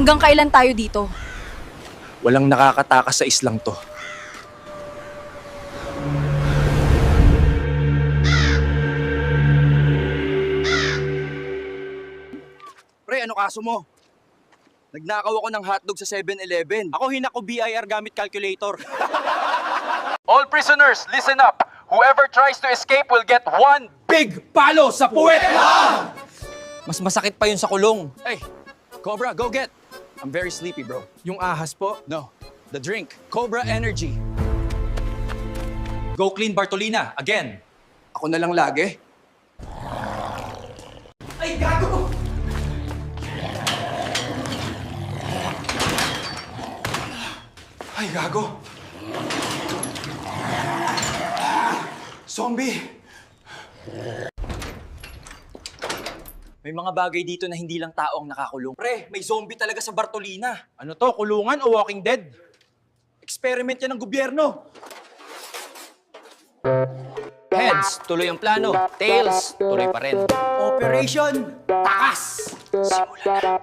Hanggang kailan tayo dito? Walang nakakatakas sa islang to. Pre, ano kaso mo? Nagnakaw ako ng hotdog sa 7-Eleven. Ako hinako BIR gamit calculator. All prisoners, listen up. Whoever tries to escape will get one Big palo sa puwet! Mas masakit pa yun sa kulong. Hey, Cobra, go get! I'm very sleepy, bro. Yung ahas po. No, the drink. Cobra Energy. Go clean Bartolina, again. Ako na lang lagi. Ay, gago! Ay, gago. Zombie! May mga bagay dito na hindi lang tao ang nakakulong. Pre, may zombie talaga sa Bartolina. Ano to, kulungan o Walking Dead? Experiment yan ng gobyerno. Heads, tuloy ang plano. Tails, tuloy pa rin. Operation Takas! Simula na.